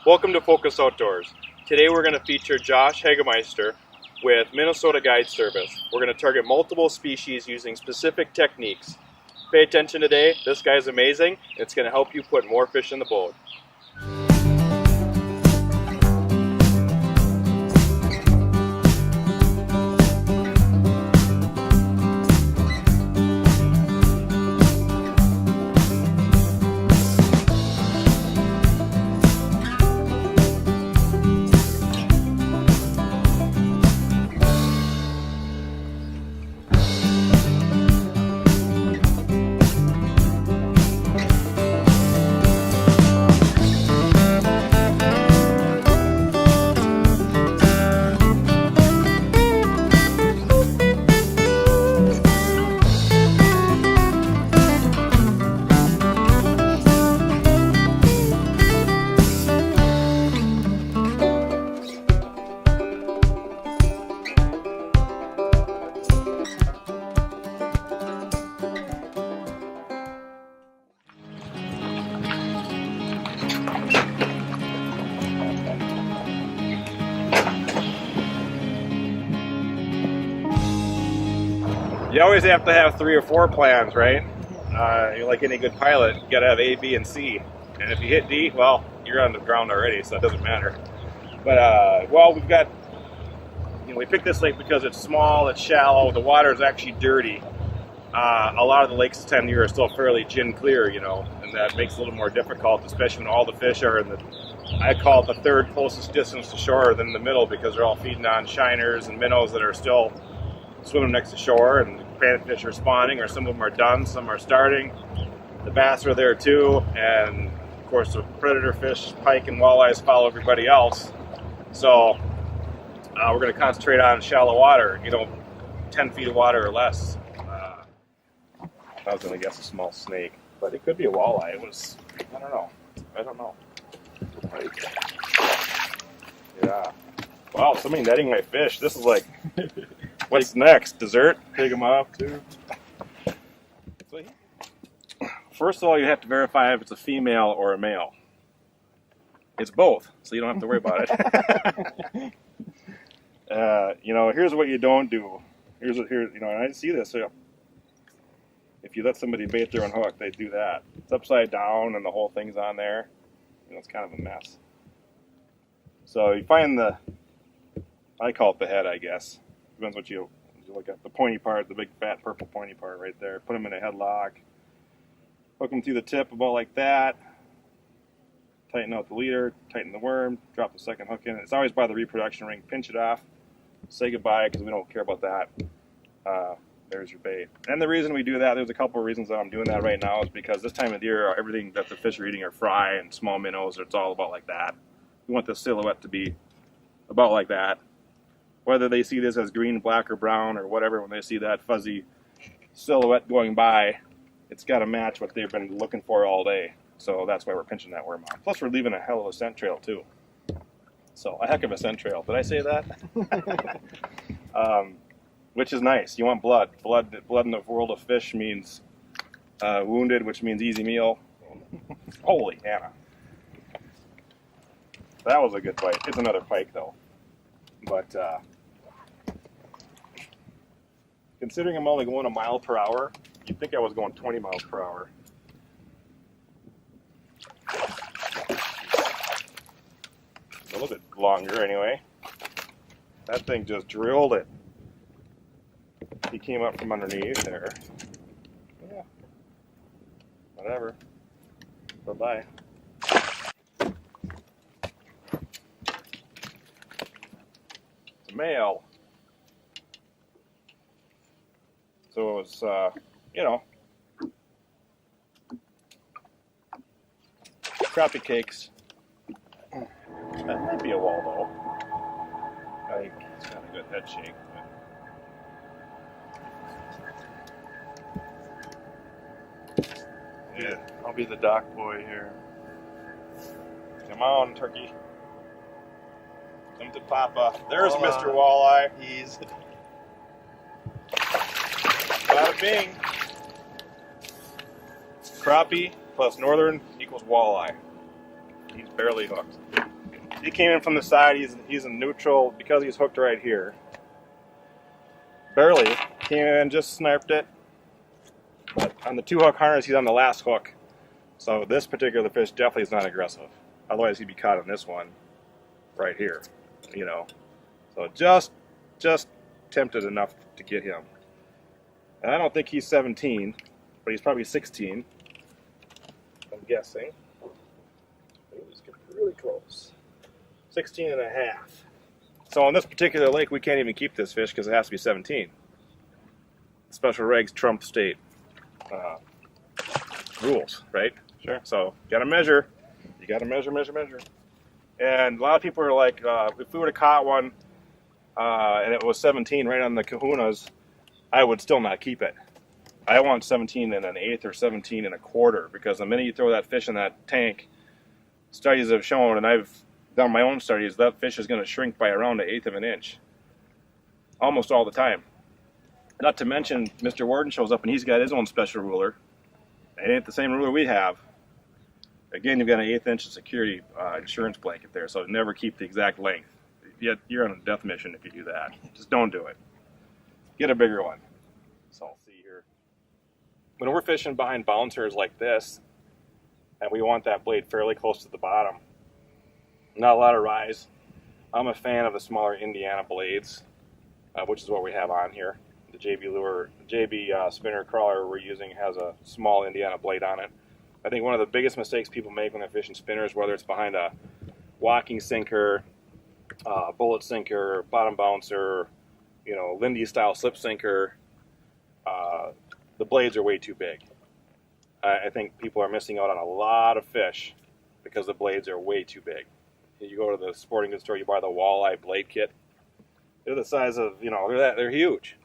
Welcome to Focus Outdoors. Today we're going to feature Josh Hagemeister with Minnesota Guide Service. We're going to target multiple species using specific techniques. Pay attention today, this guy's amazing. It's going to help you put more fish in the boat. You always have to have 3 or 4 plans, right? Like any good pilot, you gotta have A, B, and C. And if you hit D, well, you're on the ground already, so it doesn't matter. But, well, we've got, we picked this lake because it's small, it's shallow, the water is actually dirty. A lot of the lakes this time of year are still fairly gin clear, and that makes it a little more difficult, especially when all the fish are in the, I call it the third closest distance to shore than the middle, because they're all feeding on shiners and minnows that are still swimming next to shore, and the panfish are spawning, or some of them are done, some are starting. The bass are there too, and of course the predator fish, pike and walleyes, follow everybody else. So we're going to concentrate on shallow water, 10 feet of water or less. I was going to guess a small snake, but it could be a walleye. It was, I don't know. Like, yeah. Wow, somebody netting my fish. This is like, what's next? Dessert? Take them off too. First of all, you have to verify if it's a female or a male. It's both, so you don't have to worry about it. Here's what you don't do. And I see this. If you let somebody bait their own hook, they do that. It's upside down, and the whole thing's on there. It's kind of a mess. So you find I call it the head, I guess. Depends what you look at. The pointy part, the big fat purple pointy part right there. Put them in a headlock. Hook them through the tip about like that. Tighten out the leader, tighten the worm, drop the second hook in. It's always by the reproduction ring. Pinch it off. Say goodbye, because we don't care about that. There's your bait. And the reason we do that, there's a couple of reasons that I'm doing that right now, is because this time of the year, everything that the fish are eating are fry and small minnows. It's all about like that. We want the silhouette to be about like that. Whether they see this as green, black, or brown, or whatever, when they see that fuzzy silhouette going by, it's got to match what they've been looking for all day. So that's why we're pinching that worm out. Plus, we're leaving a hell of a scent trail, too. So, a heck of a scent trail. Did I say that? Which is nice. You want blood. Blood in the world of fish means wounded, which means easy meal. Holy Hannah. That was a good bite. It's another pike, though. But considering I'm only going a mile per hour, you'd think I was going 20 miles per hour. A little bit longer, anyway. That thing just drilled it. He came up from underneath there. Yeah. Whatever. Bye-bye. It's a male. So it was, crappie cakes. That might be a Waldo. I think he's got a good head shake. Yeah, I'll be the dock boy here. Come on, turkey. Come to Papa. There's Mr. Walleye. He's Bada bing. Crappie plus northern equals walleye. He's barely hooked. he came in from the side. He's in neutral because he's hooked right here. Barely. Came in, just sniped it. But on the 2-hook harness, he's on the last hook. So this particular fish definitely is not aggressive. Otherwise, he'd be caught on this one right here, you know. So just tempted enough to get him. And I don't think he's 17, but he's probably 16. I'm guessing. He's getting really close. 16 and a half. So on this particular lake, we can't even keep this fish because it has to be 17. Special regs trump state rules, right? Sure. So you gotta measure. You gotta measure. And a lot of people are like, if we would have caught one and it was 17 right on the kahunas, I would still not keep it. I want 17 and an eighth or 17 and a quarter, because the minute you throw that fish in that tank, studies have shown, and I've done my own studies, that fish is going to shrink by around an eighth of an inch. Almost all the time. Not to mention, Mr. Warden shows up and he's got his own special ruler. It ain't the same ruler we have. Again, you've got an eighth inch of security insurance blanket there, so never keep the exact length. Yet you're on a death mission if you do that. Just don't do it. Get a bigger one. So I'll see here. When we're fishing behind bouncers like this, and we want that blade fairly close to the bottom, not a lot of rise. I'm a fan of the smaller Indiana blades, which is what we have on here. The JB spinner crawler we're using has a small Indiana blade on it. I think one of the biggest mistakes people make when they're fishing spinners, whether it's behind a walking sinker, bullet sinker, bottom bouncer, you know, Lindy style slip sinker, the blades are way too big. I think people are missing out on a lot of fish because the blades are way too big. You go to the sporting goods store, you buy the walleye blade kit. They're the size of, you know, they're huge.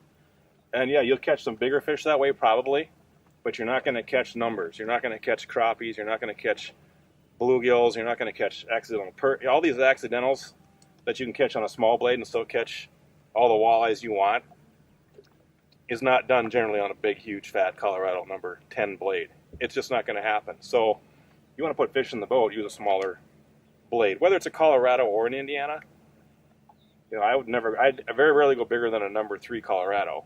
And yeah, you'll catch some bigger fish that way probably, but you're not going to catch numbers. You're not going to catch crappies. You're not going to catch bluegills. You're not going to catch accidental all these accidentals that you can catch on a small blade and still catch all the walleyes you want is not done generally on a big, huge, fat Colorado number 10 blade. It's just not going to happen. So you want to put fish in the boat, use a smaller blade, whether it's a Colorado or an Indiana. You know, I'd very rarely go bigger than a number 3 Colorado.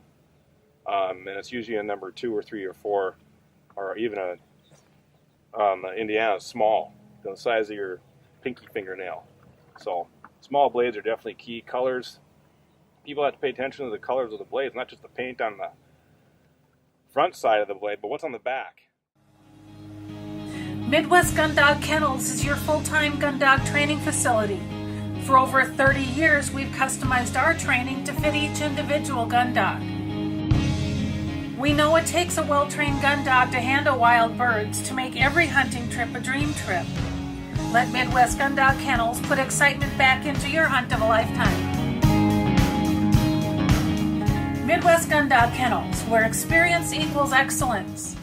And it's usually a number 2 or 3 or 4, or even a Indiana small, the size of your pinky fingernail. So small blades are definitely key. Colors, people have to pay attention to the colors of the blades, not just the paint on the front side of the blade, but what's on the back. Midwest Gun Dog Kennels is your full-time gun dog training facility. For over 30 years, we've customized our training to fit each individual gun dog. We know it takes a well-trained gun dog to handle wild birds to make every hunting trip a dream trip. Let Midwest Gun Dog Kennels put excitement back into your hunt of a lifetime. Midwest Gun Dog Kennels, where experience equals excellence.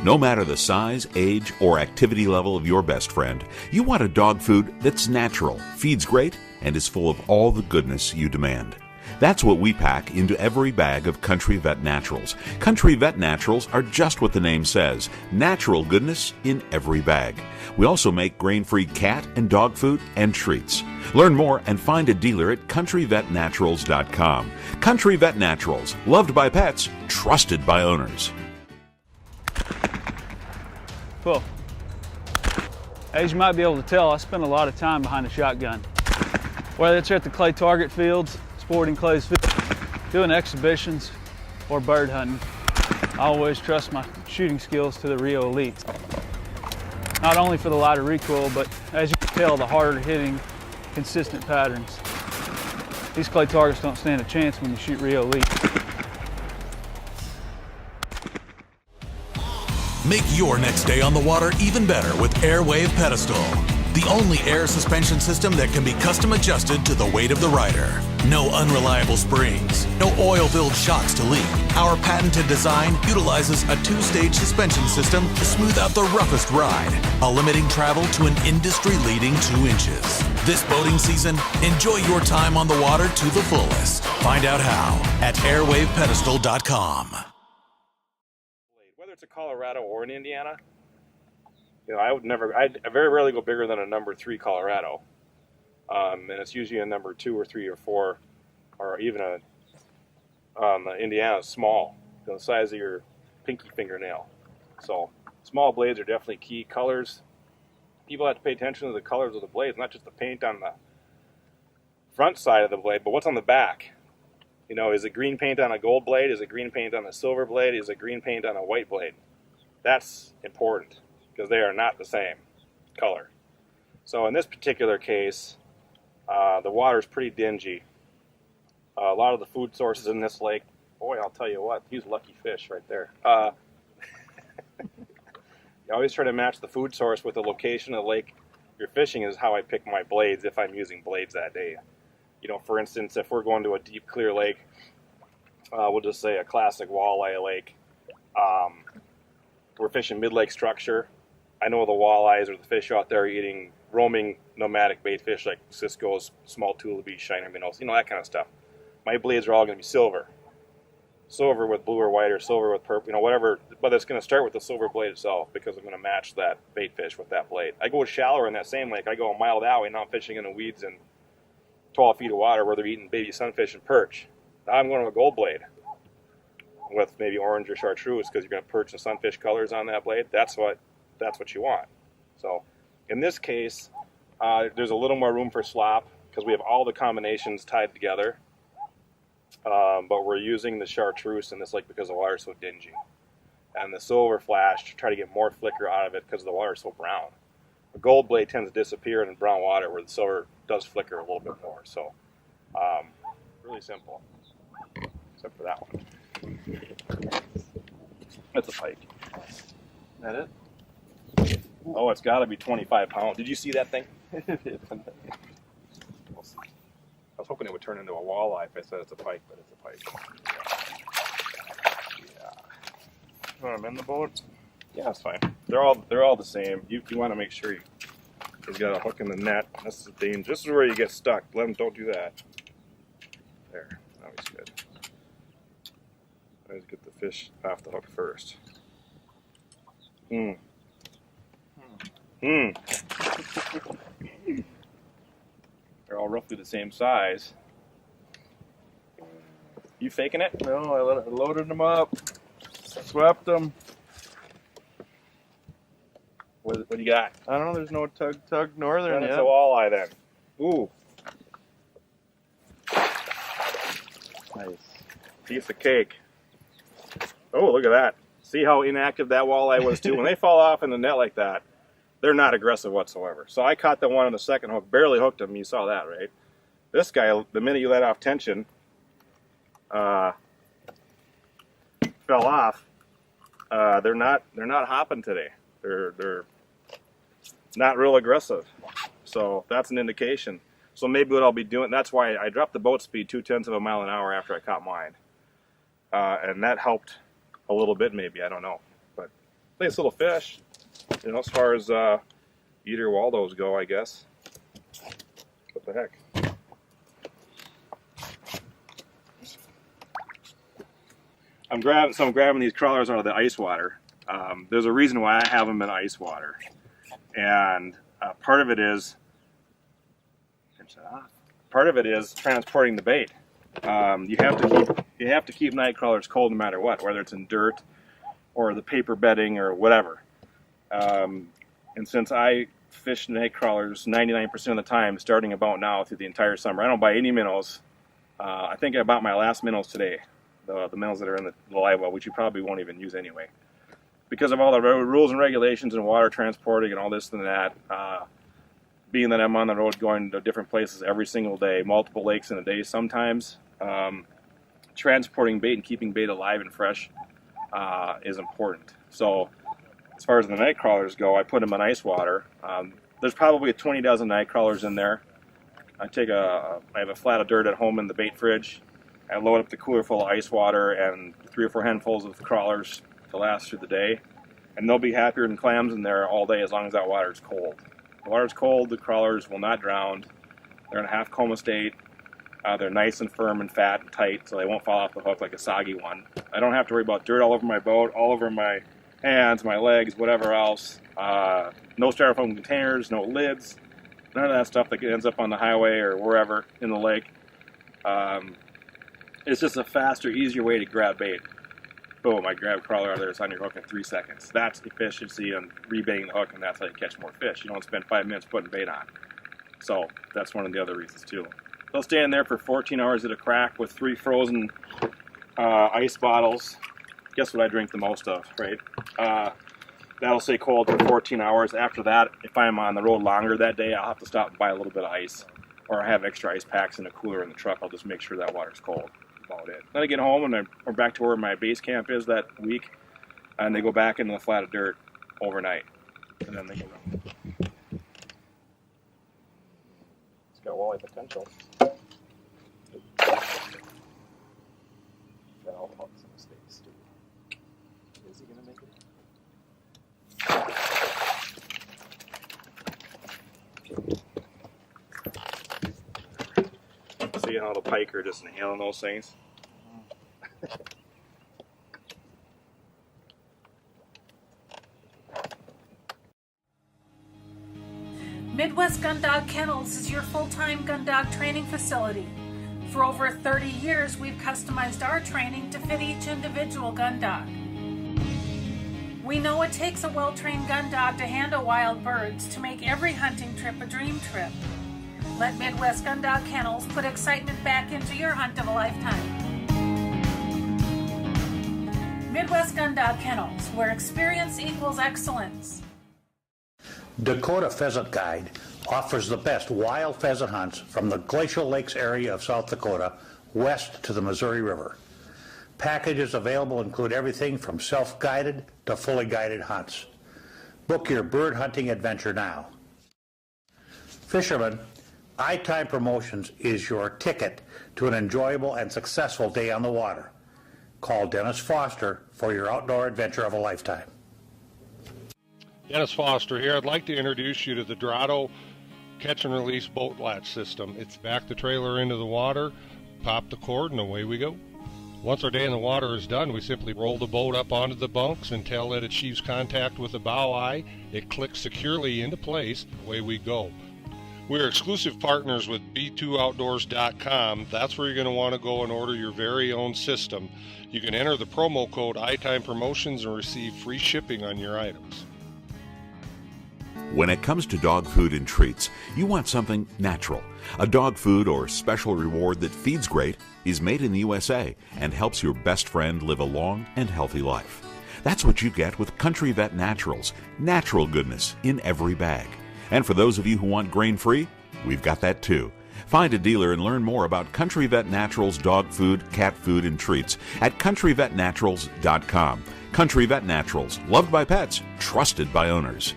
No matter the size, age, or activity level of your best friend, you want a dog food that's natural, feeds great, and is full of all the goodness you demand. That's what we pack into every bag of Country Vet Naturals. Country Vet Naturals are just what the name says, natural goodness in every bag. We also make grain-free cat and dog food and treats. Learn more and find a dealer at countryvetnaturals.com. Country Vet Naturals, loved by pets, trusted by owners. Cool. As you might be able to tell, I spend a lot of time behind a shotgun. Whether it's at the clay target fields, sporting clays fields, doing exhibitions, or bird hunting, I always trust my shooting skills to the Rio elites. Not only for the lighter recoil, but as you can tell, the harder hitting, consistent patterns. These clay targets don't stand a chance when you shoot Rio elites. Make your next day on the water even better with Airwave Pedestal. The only air suspension system that can be custom adjusted to the weight of the rider. No unreliable springs, no oil-filled shocks to leak. Our patented design utilizes a 2-stage suspension system to smooth out the roughest ride, while limiting travel to an industry-leading 2 inches. This boating season, enjoy your time on the water to the fullest. Find out how at airwavepedestal.com. Whether it's a Colorado or in Indiana, I very rarely go bigger than a number 3 Colorado. And it's usually a number 2 or 3 or 4, or even Indiana is small, the size of your pinky fingernail. So small blades are definitely key. Colors, people have to pay attention to the colors of the blades, not just the paint on the front side of the blade, but what's on the back. Is it green paint on a gold blade? Is it green paint on a silver blade? Is it green paint on a white blade? That's important, because they are not the same color. So in this particular case, the water is pretty dingy. A lot of the food sources in this lake, boy, I'll tell you what, these lucky fish right there. You always try to match the food source with the location of the lake you're fishing is how I pick my blades if I'm using blades that day. For instance, if we're going to a deep, clear lake, we'll just say a classic walleye lake. We're fishing mid-lake structure. I know the walleyes or the fish out there eating roaming nomadic bait fish like Cisco's, small tullabies, shiner minnows, that kind of stuff. My blades are all going to be silver. Silver with blue or white, or silver with purple, whatever. But it's going to start with the silver blade itself, because I'm going to match that bait fish with that blade. I go shallower in that same lake. I go a mile that way. Now I'm fishing in the weeds in 12 feet of water where they're eating baby sunfish and perch. Now I'm going to a gold blade with maybe orange or chartreuse, because you're going to perch and sunfish colors on that blade. That's what you want. So in this case, there's a little more room for slop because we have all the combinations tied together. But we're using the chartreuse in this lake because the water is so dingy. And the silver flash to try to get more flicker out of it because the water is so brown. The gold blade tends to disappear in brown water, where the silver does flicker a little bit more. So really simple, except for that one. That's a pike. Is that it? Oh, it's got to be 25 pounds. Did you see that thing? I was hoping it would turn into a walleye if I said it's a pike, but it's a pike. Yeah. You want them in the boat? Yeah, that's fine. They're all the same. You want to make sure you've got a hook in the net. This is dangerous. This is where you get stuck. Don't do that. There. That was good. Always get the fish off the hook first. They're all roughly the same size. You faking it? No, I loaded them up. Swept them. What do you got? I don't know, there's no tug northern It's yet. a walleye then. Ooh. Nice. Piece of cake. Oh, look at that. See how inactive that walleye was too? When they fall off in the net like that, they're not aggressive whatsoever. So I caught the one on the second hook, barely hooked him. You saw that, right? This guy, the minute you let off tension, fell off. They're not hopping today. They're not real aggressive. So that's an indication. So maybe what I'll be doing, that's why I dropped the boat speed 0.2 miles an hour after I caught mine. And that helped a little bit maybe, I don't know. But nice little fish, as far as eater Waldos go, I guess. What the heck? I'm grabbing these crawlers out of the ice water. There's a reason why I have them in ice water. And part of it is transporting the bait. You have to keep night crawlers cold no matter what, whether it's in dirt or the paper bedding or whatever. And since I fish night crawlers 99% of the time, starting about now through the entire summer, I don't buy any minnows. I think I bought my last minnows today, the minnows that are in the live well, which you probably won't even use anyway, because of all the rules and regulations and water transporting and all this and that. Being that I'm on the road going to different places every single day, multiple lakes in a day sometimes, transporting bait and keeping bait alive and fresh is important. So As far as the night crawlers go, I put them in ice water. There's probably 20 dozen night crawlers in there. I have a flat of dirt at home in the bait fridge. I load up the cooler full of ice water and 3 or 4 handfuls of crawlers to last through the day. And they'll be happier than clams in there all day as long as that water is cold. If the water's cold, the crawlers will not drown. They're in a half coma state. They're nice and firm and fat and tight, so they won't fall off the hook like a soggy one. I don't have to worry about dirt all over my boat, all over my hands, my legs, whatever else. No styrofoam containers, no lids, none of that stuff that ends up on the highway or wherever in the lake. It's just a faster, easier way to grab bait. Boom, I grab a crawler out of there, it's on your hook in 3 seconds. That's efficiency on rebaiting the hook, and that's how you catch more fish. You don't spend 5 minutes putting bait on. So that's one of the other reasons too. They'll stay in there for 14 hours at a crack with 3 frozen ice bottles. Guess what I drink the most of, right? That'll stay cold for 14 hours. After that, if I'm on the road longer that day, I'll have to stop and buy a little bit of ice. Or I have extra ice packs in a cooler in the truck. I'll just make sure that water's cold. About it. Then I get home and I'm back to where my base camp is that week. And they go back into the flat of dirt overnight. And then they go down. It's got walleye potential. I'll talk some mistakes too. Is he gonna make it? See how the pike are just inhaling those things? Midwest Gun Dog Kennels is your full-time gun dog training facility. For over 30 years, we've customized our training to fit each individual gun dog. We know it takes a well-trained gun dog to handle wild birds to make every hunting trip a dream trip. Let Midwest Gun Dog Kennels put excitement back into your hunt of a lifetime. Midwest Gun Dog Kennels, where experience equals excellence. Dakota Pheasant Guide offers the best wild pheasant hunts from the Glacial Lakes area of South Dakota west to the Missouri River. Packages available include everything from self-guided to fully guided hunts. Book your bird hunting adventure now. Fishermen, iTime Promotions is your ticket to an enjoyable and successful day on the water. Call Dennis Foster for your outdoor adventure of a lifetime. Dennis Foster here. I'd like to introduce you to the Dorado catch and release boat latch system. It's back the trailer into the water, pop the cord, and away we go. Once our day in the water is done, we simply roll the boat up onto the bunks until it achieves contact with the bow eye. It clicks securely into place, away we go. We're exclusive partners with b2outdoors.com. That's where you're going to want to go and order your very own system. You can enter the promo code iTime Promotions and receive free shipping on your items. When it comes to dog food and treats, you want something natural. A dog food or special reward that feeds great, is made in the USA, and helps your best friend live a long and healthy life. That's what you get with Country Vet Naturals. Natural goodness in every bag. And for those of you who want grain-free, we've got that too. Find a dealer and learn more about Country Vet Naturals dog food, cat food, and treats at countryvetnaturals.com. Country Vet Naturals, loved by pets, trusted by owners.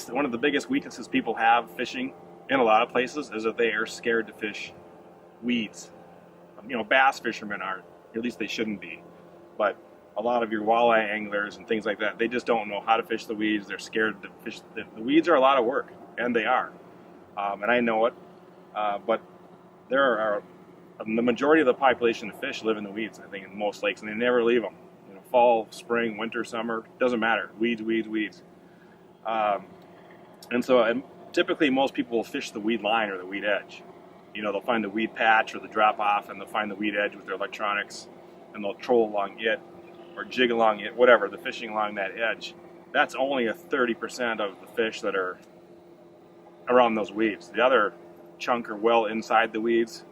One of the biggest weaknesses people have fishing in a lot of places is that they are scared to fish weeds. You know, bass fishermen aren't, or at least they shouldn't be. But a lot of your walleye anglers and things like that, they just don't know how to fish the weeds. They're scared to fish. The weeds are a lot of work, and they are. And I know it. But there are the majority of the population of fish live in the weeds, I think, in most lakes, and they never leave them. You know, fall, spring, winter, summer, doesn't matter. Weeds, weeds, weeds. And so typically most people will fish the weed line or the weed edge. You know, they'll find the weed patch or the drop off, and they'll find the weed edge with their electronics, and they'll troll along it. or jig along it, whatever, the fishing along that edge, that's only a 30% of the fish that are around those weeds. The other chunk are well inside the weeds.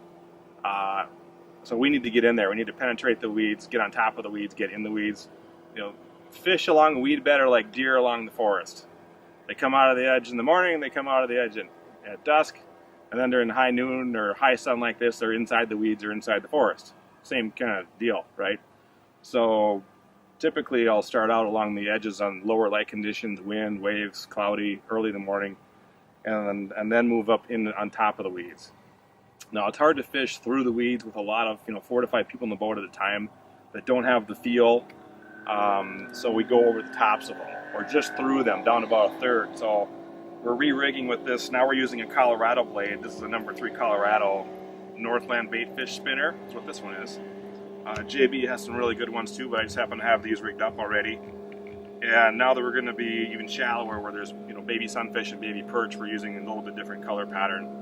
So we need to get in there. We need to penetrate the weeds, get on top of the weeds, get in the weeds. You know, fish along a weed bed are like deer along the forest. They come out of the edge in the morning, they come out of the edge at dusk, and then during high noon or high sun like this, they're inside the weeds or inside the forest. Same kind of deal, right? So typically I'll start out along the edges on lower light conditions, wind, waves, cloudy, early in the morning, and then move up in on top of the weeds. Now it's hard to fish through the weeds with a lot of 4 to 5 people in the boat at a time that don't have the feel. So we go over the tops of them or just through them down about a third. So we're re-rigging with this. Now we're using a Colorado blade. This is a number 3 Colorado Northland bait fish spinner. That's what this one is. JB has some really good ones too, but I just happen to have these rigged up already. And now that we're going to be even shallower, where there's baby sunfish and baby perch, we're using a little bit different color pattern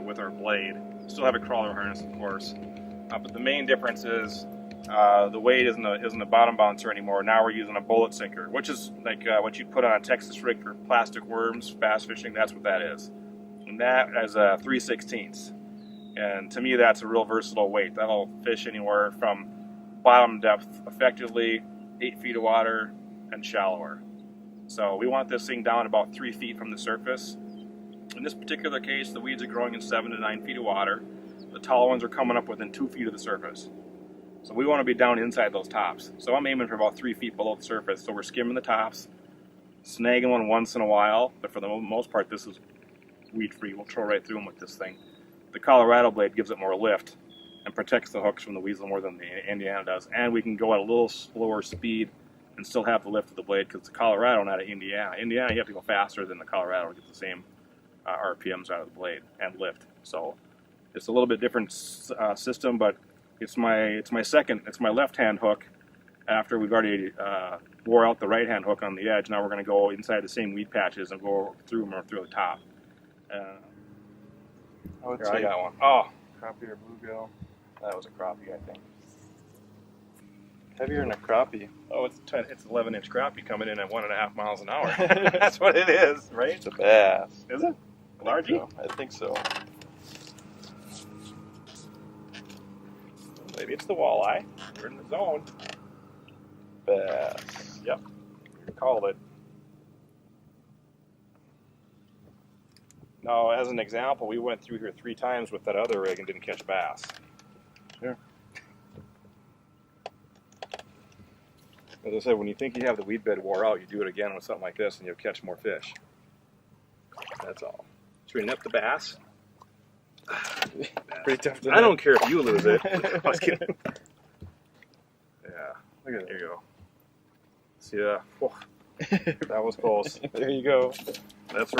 with our blade. Still have a crawler harness, of course, but the main difference is the weight isn't a bottom bouncer anymore. Now we're using a bullet sinker, which is like what you'd put on a Texas rig for plastic worms, bass fishing. That's what that is, and that is a 3/16. And to me, that's a real versatile weight. That'll fish anywhere from bottom depth, effectively 8 feet of water and shallower. So we want this thing down about 3 feet from the surface. In this particular case, the weeds are growing in 7 to 9 feet of water. The tall ones are coming up within 2 feet of the surface. So we want to be down inside those tops. So I'm aiming for about 3 feet below the surface. So we're skimming the tops, snagging one once in a while, but for the most part, this is weed free. We'll throw right through them with this thing. The Colorado blade gives it more lift and protects the hooks from the weasel more than the Indiana does. And we can go at a little slower speed and still have the lift of the blade, because the Colorado, not an Indiana. Indiana, you have to go faster than the Colorado to get the same RPMs out of the blade and lift. So it's a little bit different system, but it's my left hand hook after we've already wore out the right hand hook on the edge. Now we're going to go inside the same weed patches and go through them or through the top. Here, I got one. Oh, Crappie or bluegill? that was a crappie, I think. Heavier than a crappie. Oh, it's 11-inch crappie coming in at 1.5 miles an hour. That's what it is, right? It's a bass. Is it? Largie? I think so. Maybe it's the walleye. We're in the zone. Bass. Yep. Called it. Now, as an example, we went through here 3 times with that other rig and didn't catch bass. Sure. As I said, when you think you have the weed bed wore out, you do it again with something like this and you'll catch more fish. That's all. Should we net the bass? Pretty tough to I don't care if you lose it. I was kidding. Yeah. Look at There you go. See that? Whoa. That was close. There you go. That's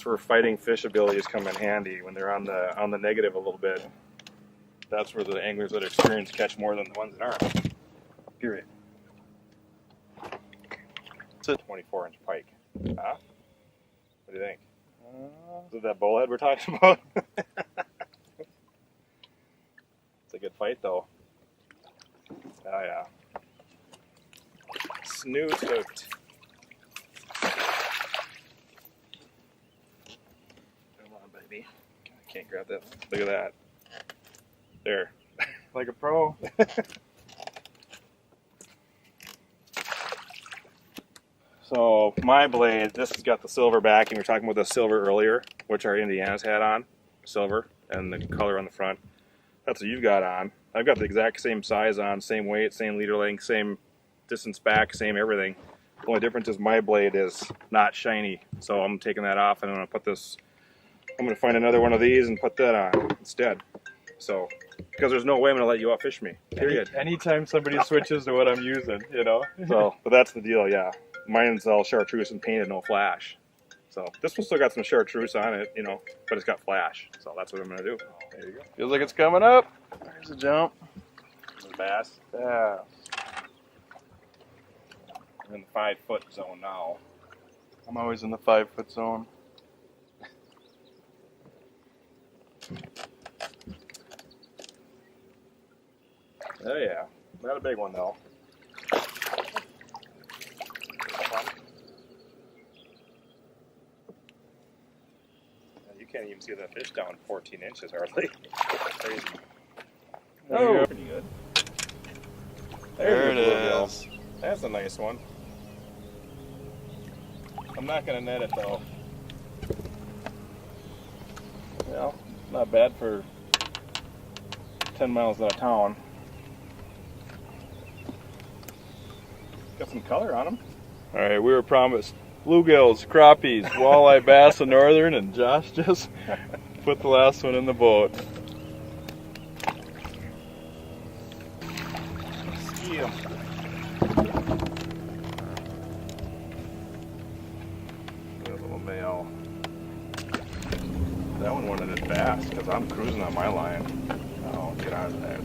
where fighting fish abilities come in handy, when they're on the negative a little bit. That's where the anglers that are experienced catch more than the ones that aren't. Period. It's a 24-inch pike. Huh? What do you think? Is it that bullhead we're talking about? It's a good fight, though. Oh yeah. Snoot hooked. Come on, baby. I can't grab that one. Look at that. There. Like a pro. So my blade, this has got the silver backing. We were talking about the silver earlier, which our Indiana's had on. Silver, and the color on the front. That's what you've got on. I've got the exact same size on, same weight, same leader length, same distance back, same everything. The only difference is my blade is not shiny. So I'm taking that off and I'm going to put this, I'm going to find another one of these and put that on instead. So, because there's no way I'm going to let you outfish me, period. Anytime somebody switches to what I'm using, you know? So, but that's the deal, yeah. Mine's all chartreuse and painted, no flash. So this one still got some chartreuse on it, you know, but it's got flash. So that's what I'm going to do. There you go. Feels like it's coming up. There's a jump. There's a bass. Bass. I'm in the 5-foot zone now. I'm always in the 5-foot zone. Oh yeah, not a big one though. can't even see the fish down 14 inches hardly. Crazy. Oh, Pretty good. there it bluegill. is. That's a nice one. I'm not gonna net it though. Well, not bad for 10 miles out of town. Got some color on them. All right, we were promised bluegills, crappies, walleye, bass, and northern, and Josh just put the last one in the boat. Ski 'em. A little male. That one wanted it fast because I'm cruising on my line. Oh, get out of that.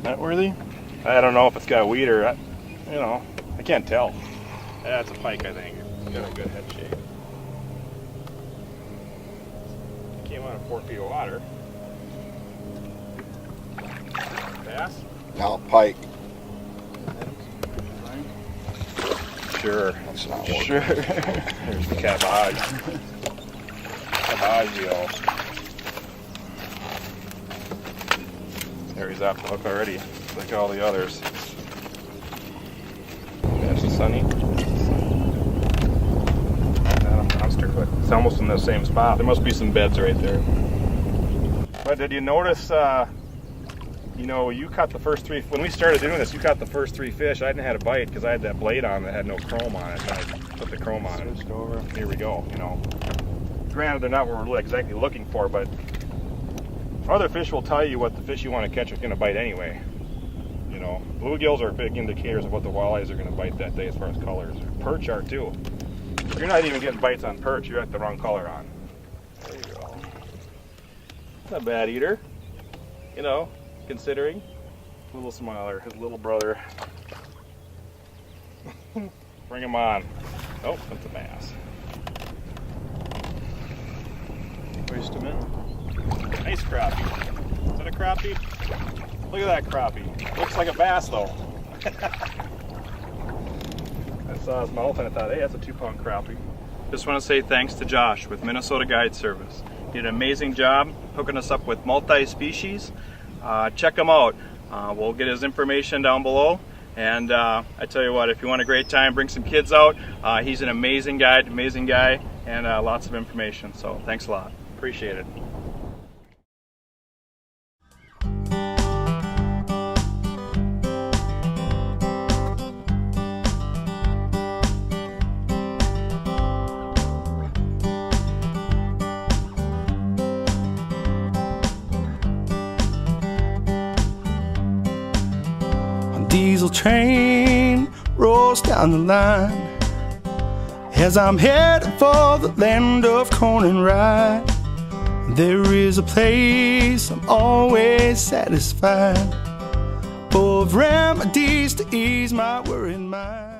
Net worthy? I don't know if it's got weed or, you know, I can't tell. That's a pike, I think. It's got a good head shape. Came out of 4 feet of water. Bass? Now, pike. Sure. That's not working. Sure. There's the cabbage. Cabbaggio. There he's off the hook already, like all the others. That's the Sunny. Monster, but it's almost in the same spot. There must be some beds right there. But did you notice, you know, you caught the first 3, when we started doing this, you caught the first 3 fish. I hadn't had a bite because I had that blade on that had no chrome on it. And I put the chrome on it. Switched over. Here we go, you know. Granted, they're not what we're exactly looking for, but other fish will tell you what the fish you want to catch are going to bite anyway. You know, bluegills are big indicators of what the walleyes are going to bite that day as far as colors. Perch are too. If you're not even getting bites on perch, you got the wrong color on. There you go. Not a bad eater, you know, considering. A little smaller, his little brother. Bring him on. Oh, that's a bass. Waste him in. Nice crappie. Is that a crappie? Look at that crappie. Looks like a bass though. I saw his mouth and I thought, hey, that's a 2-pound crappie. Just want to say thanks to Josh with Minnesota Guide Service. He did an amazing job hooking us up with multi-species. Check him out. We'll get his information down below. And I tell you what, if you want a great time, bring some kids out. He's an amazing guide, amazing guy, and lots of information. So thanks a lot. Appreciate it. Diesel train rolls down the line as I'm headed for the land of corn and rye. There is a place I'm always satisfied, full of remedies to ease my worried mind.